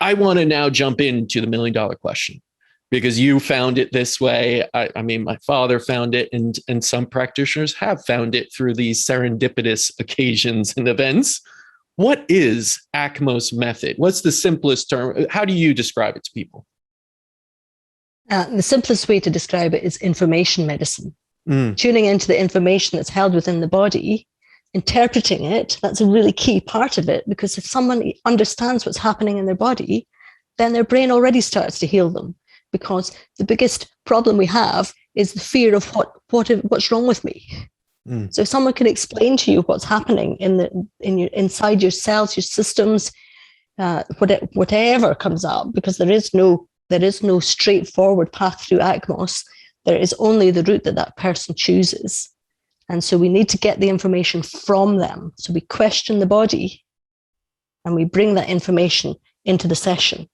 I want to now jump into the $1 million question, because you found it this way. I mean, my father found it, and some practitioners have found it through these serendipitous occasions and events. What is ACMOS method? What's the simplest term? How do you describe it to people? The simplest way to describe it is information medicine. Tuning into the information that's held within the body, interpreting it. That's a really key part of it, because if someone understands what's happening in their body, then their brain already starts to heal them. Because the biggest problem we have is the fear of what's wrong with me. So if someone can explain to you what's happening inside your cells, your systems, whatever comes up, because there is no straightforward path through ACMOS. There is only the route that person chooses. And so we need to get the information from them. So we question the body and we bring that information into the session.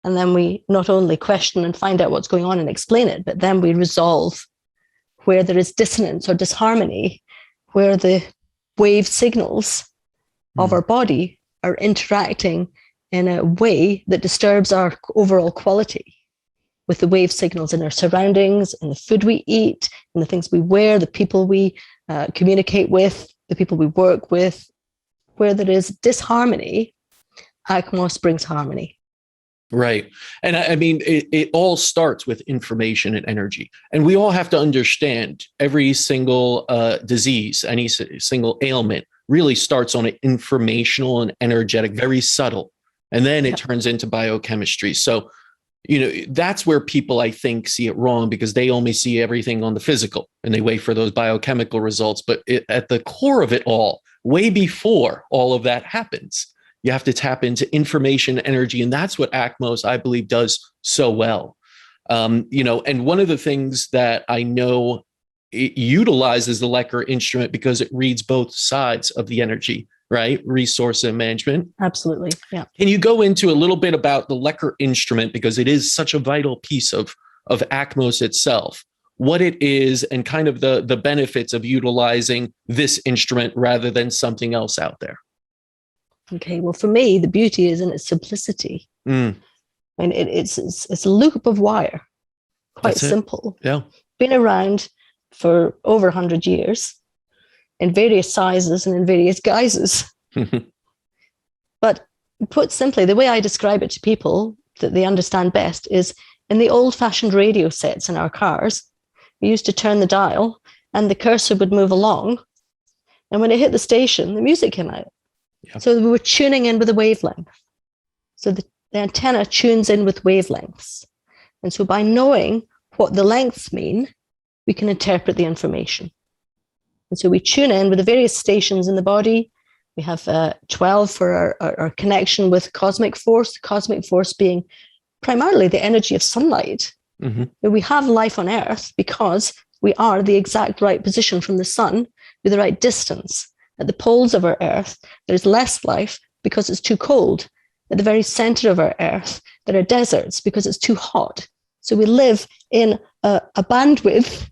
And then we not only question and find out what's going on and explain it, but then we resolve where there is dissonance or disharmony, where the wave signals of our body are interacting in a way that disturbs our overall quality, with the wave signals in our surroundings, in the food we eat, in the things we wear, the people we communicate with, the people we work with. Where there is disharmony, ACMOS brings harmony. Right. And I mean, it all starts with information and energy. And we all have to understand every single disease, any single ailment really starts on an informational and energetic, very subtle. And then it turns into biochemistry. So, that's where people, I think, see it wrong, because they only see everything on the physical and they wait for those biochemical results. But at the core of it all, way before all of that happens, you have to tap into information, energy. And that's what ACMOS, I believe, does so well. And one of the things that I know it utilizes the Lecker instrument, because it reads both sides of the energy, right? Resource and management. Absolutely. Yeah. Can you go into a little bit about the Lecker instrument, because it is such a vital piece of ACMOS itself, what it is, and kind of the benefits of utilizing this instrument rather than something else out there? Okay. Well, for me, the beauty is in its simplicity. And it's a loop of wire, quite simple. Yeah. Been around for over 100 years in various sizes and in various guises. But put simply, the way I describe it to people that they understand best is, in the old-fashioned radio sets in our cars, we used to turn the dial and the cursor would move along. And when it hit the station, the music came out. Yeah. So we were tuning in with a wavelength. So the antenna tunes in with wavelengths. And so by knowing what the lengths mean, we can interpret the information. And so we tune in with the various stations in the body. We have 12 for our connection with cosmic force being primarily the energy of sunlight. We have life on Earth because we are the exact right position from the sun with the right distance. At the poles of our Earth, there's less life because it's too cold. At the very center of our Earth, there are deserts because it's too hot. So we live in a bandwidth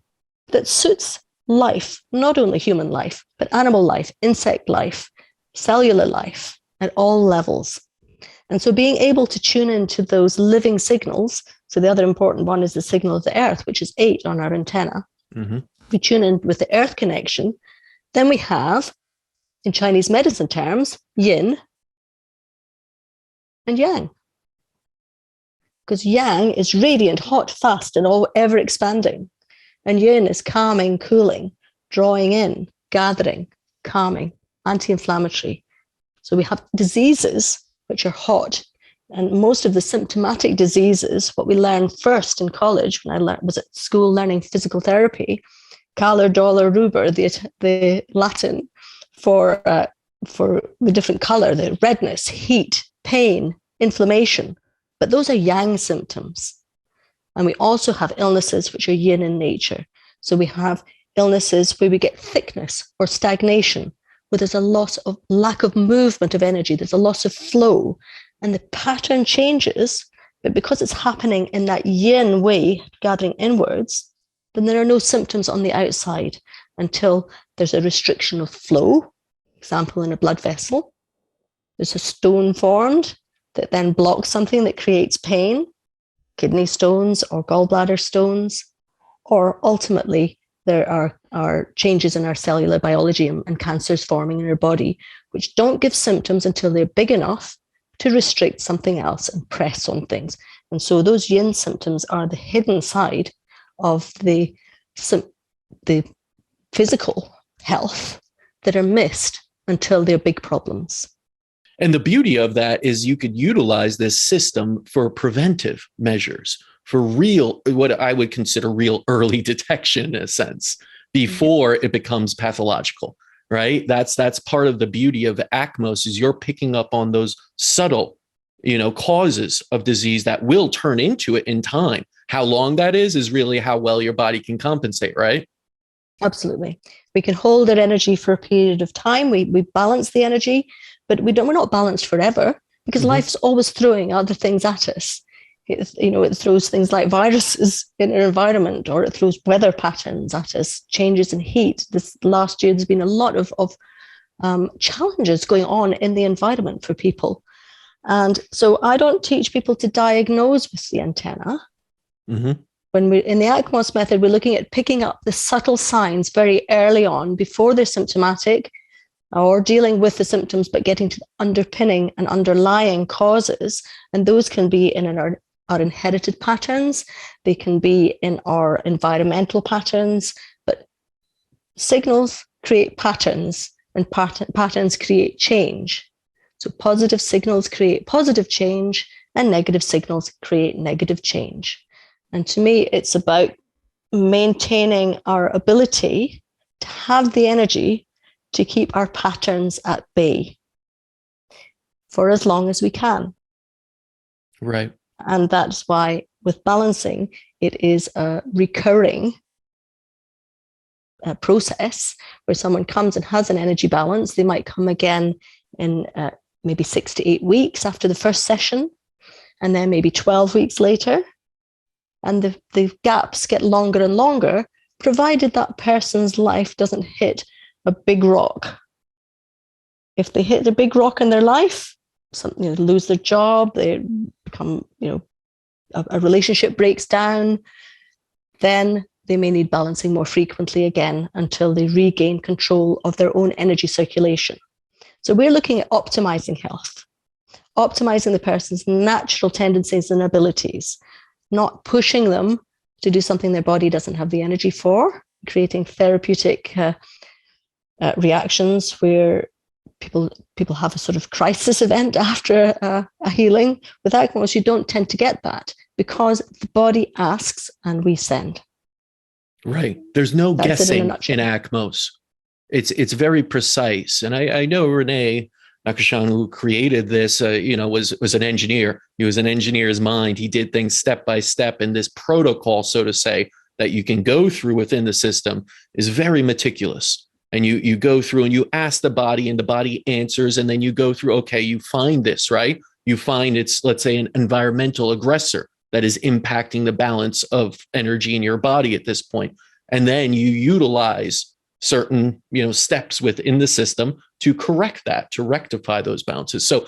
that suits life, not only human life, but animal life, insect life, cellular life at all levels. And so being able to tune into those living signals, so the other important one is the signal of the Earth, which is 8 on our antenna. We tune in with the Earth connection. Then we have, in Chinese medicine terms, yin and yang. Because yang is radiant, hot, fast, and all ever expanding. And yin is calming, cooling, drawing in, gathering, calming, anti-inflammatory. So we have diseases which are hot. And most of the symptomatic diseases, what we learned first in college, when I was at school learning physical therapy, calor, dolor, rubor, the Latin for the different color, the redness, heat, pain, inflammation. But those are yang symptoms. And we also have illnesses which are yin in nature. So we have illnesses where we get thickness or stagnation, where there's a lack of movement of energy, there's a loss of flow, and the pattern changes, but because it's happening in that yin way, gathering inwards, then there are no symptoms on the outside until there's a restriction of flow, example, in a blood vessel. There's a stone formed, that then blocks something that creates pain, kidney stones or gallbladder stones, or ultimately there are changes in our cellular biology and cancers forming in our body, which don't give symptoms until they're big enough to restrict something else and press on things. And so those yin symptoms are the hidden side of the physical health that are missed until they're big problems. And the beauty of that is you could utilize this system for preventive measures, for real, what I would consider real early detection in a sense, before it becomes pathological, right? That's part of the beauty of ACMOS is you're picking up on those subtle, causes of disease that will turn into it in time. How long that is really how well your body can compensate, right? Absolutely. We can hold our energy for a period of time. We balance the energy, but we're not balanced forever because life's always throwing other things at us. It throws things like viruses in our environment, or it throws weather patterns at us, changes in heat. This last year, there's been a lot of challenges going on in the environment for people. And so I don't teach people to diagnose with the antenna. When we're in the ACMOS method, we're looking at picking up the subtle signs very early on before they're symptomatic, or dealing with the symptoms, but getting to the underpinning and underlying causes. And those can be in our inherited patterns, they can be in our environmental patterns, but signals create patterns and patterns create change. So positive signals create positive change and negative signals create negative change. And to me, it's about maintaining our ability to have the energy to keep our patterns at bay for as long as we can. Right. And that's why with balancing, it is a recurring process where someone comes and has an energy balance. They might come again in maybe 6 to 8 weeks after the first session, and then maybe 12 weeks later. And the gaps get longer and longer, provided that person's life doesn't hit a big rock. If they hit a big rock in their life, they lose their job, they become, a relationship breaks down, then they may need balancing more frequently again until they regain control of their own energy circulation. So we're looking at optimizing health, optimizing the person's natural tendencies and abilities, not pushing them to do something their body doesn't have the energy for, creating therapeutic reactions where people have a sort of crisis event after a healing. With ACMOS, you don't tend to get that because the body asks and we send. Right. There's no That's guessing in ACMOS. It's very precise. And I know Renee Nakashan, who created this, was an engineer. He was an engineer's mind. He did things step by step, and this protocol, so to say, that you can go through within the system is very meticulous. And you go through and you ask the body, and the body answers, and then you go through, okay, you find this, right? You find it's, let's say, an environmental aggressor that is impacting the balance of energy in your body at this point. And then you utilize certain, steps within the system to correct that, to rectify those balances. So